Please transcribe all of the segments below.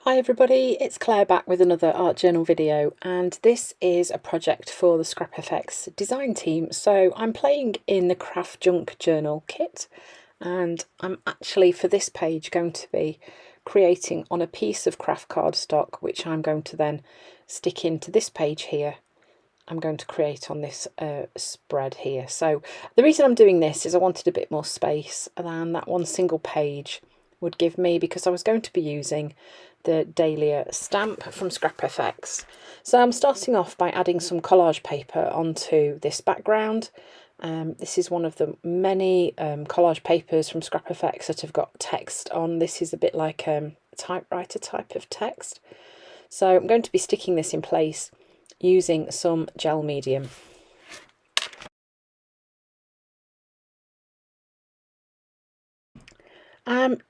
Hi everybody, it's Claire back with another art journal video, and this is a project for the ScrapFX design team. So I'm playing in the Craft Junk journal kit, and I'm actually for this page going to be creating on a piece of craft cardstock, which I'm going to then stick into this page here. I'm going to create on this spread here. So the reason I'm doing this is I wanted a bit more space than that one single page would give me, because I was going to be using the Dahlia stamp from ScrapFX. So I'm starting off by adding some collage paper onto this background. This is one of the many collage papers from ScrapFX that have got text on. This is a bit like a typewriter type of text. So I'm going to be sticking this in place using some gel medium.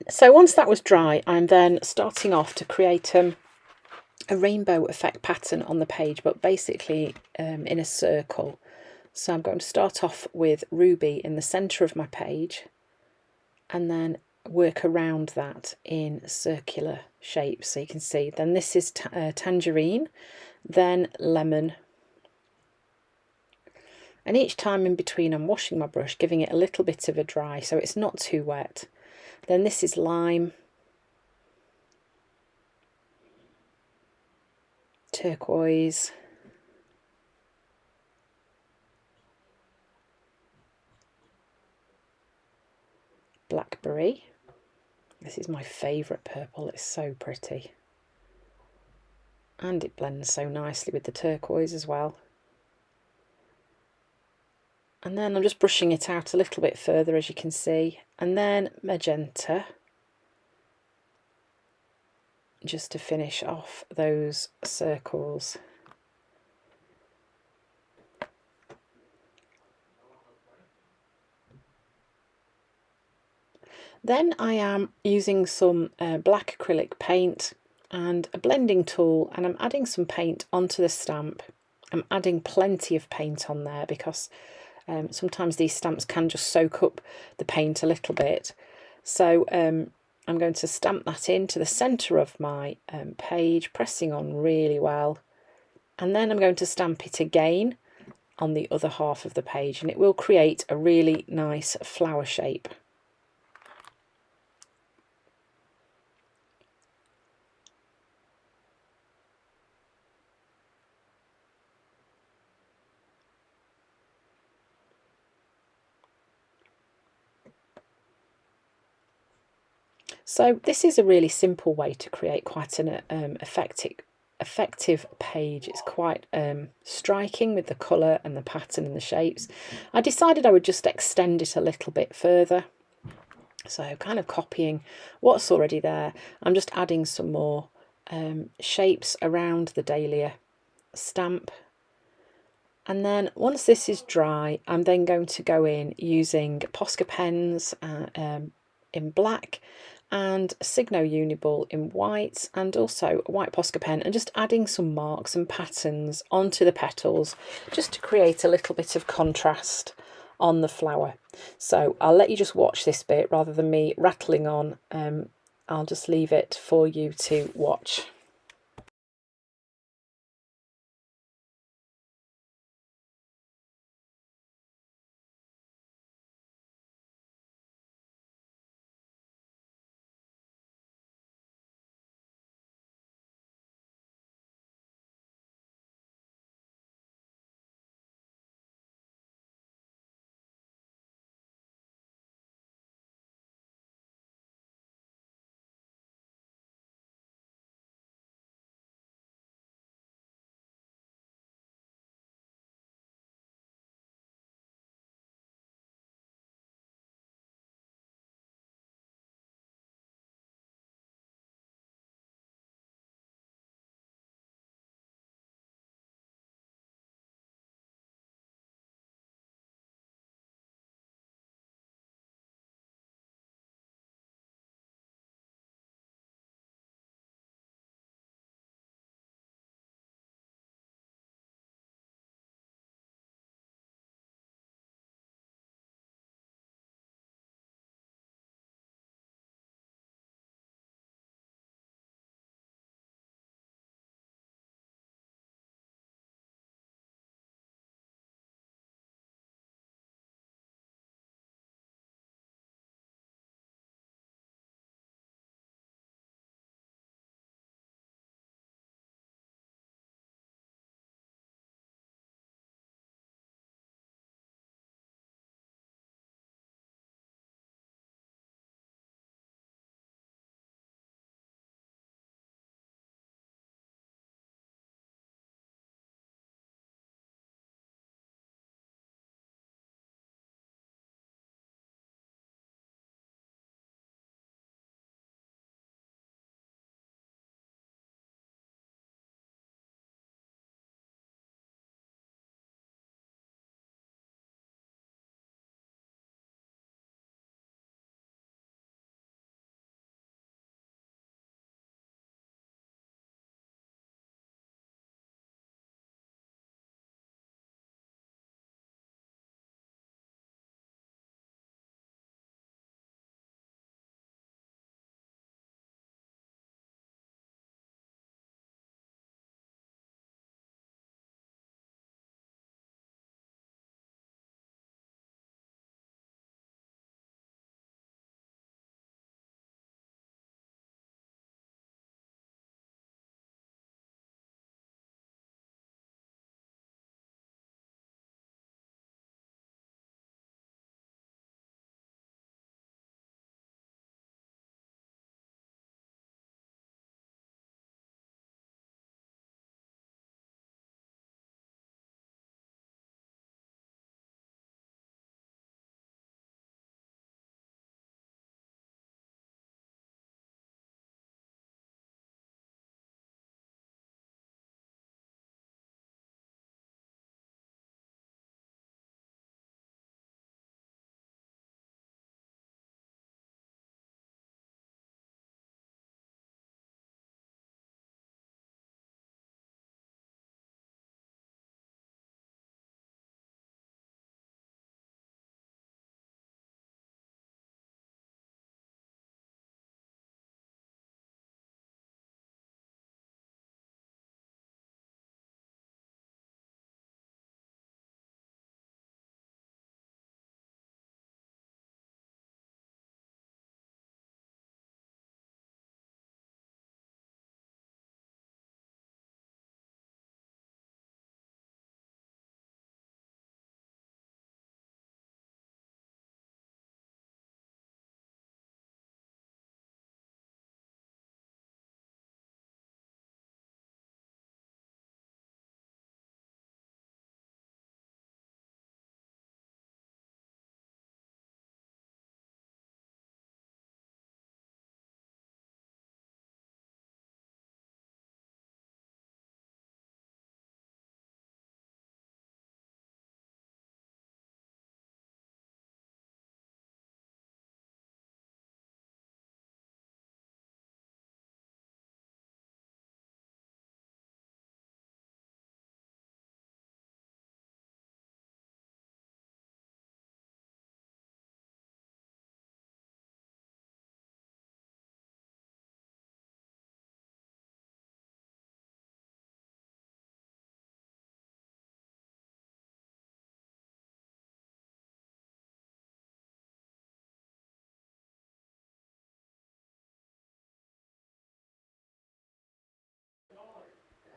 So once that was dry, I'm then starting off to create a rainbow effect pattern on the page, but basically in a circle. So I'm going to start off with ruby in the centre of my page and then work around that in circular shapes. So you can see then this is tangerine, then lemon, and each time in between I'm washing my brush, giving it a little bit of a dry so it's not too wet. Then this is lime, turquoise, blackberry. This is my favourite purple, it's so pretty. And it blends so nicely with the turquoise as well. And then I'm just brushing it out a little bit further, as you can see. And then magenta, just to finish off those circles. Then I am using some black acrylic paint and a blending tool, and I'm adding some paint onto the stamp. I'm adding plenty of paint on there because sometimes these stamps can just soak up the paint a little bit. So I'm going to stamp that into the centre of my page, pressing on really well. And then I'm going to stamp it again on the other half of the page, and it will create a really nice flower shape. So this is a really simple way to create quite an effective page. It's quite striking with the colour and the pattern and the shapes. I decided I would just extend it a little bit further. So kind of copying what's already there. I'm just adding some more shapes around the Dahlia stamp. And then once this is dry, I'm then going to go in using Posca pens in black and Signo Uniball in white, and also a white Posca pen, and just adding some marks and patterns onto the petals just to create a little bit of contrast on the flower. So I'll let you just watch this bit rather than me rattling on. I'll just leave it for you to watch.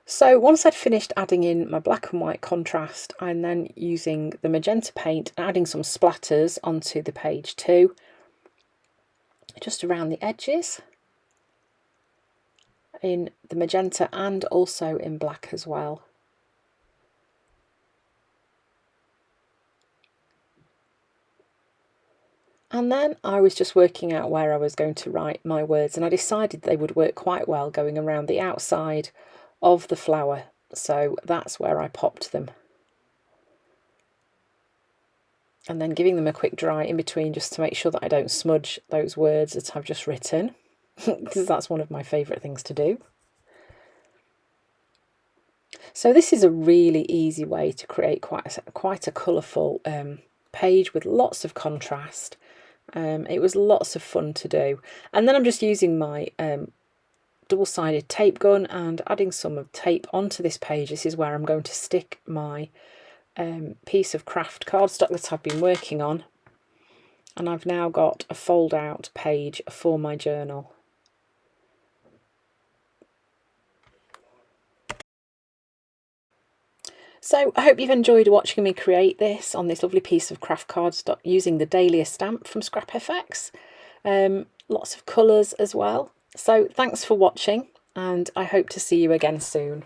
So once I'd finished adding in my black and white contrast, I'm then using the magenta paint and adding some splatters onto the page too, just around the edges, in the magenta and also in black as well. And then I was just working out where I was going to write my words, and I decided they would work quite well going around the outside of the flower, so that's where I popped them. And then giving them a quick dry in between just to make sure that I don't smudge those words that I've just written, because that's one of my favourite things to do. So this is a really easy way to create quite a colourful page with lots of contrast. It was lots of fun to do. And then I'm just using my double-sided tape gun and adding some of tape onto this page. This is where I'm going to stick my piece of craft cardstock that I've been working on. And I've now got a fold-out page for my journal. So I hope you've enjoyed watching me create this on this lovely piece of craft cardstock using the Dahlia stamp from ScrapFX. Lots of colours as well. So thanks for watching, and I hope to see you again soon.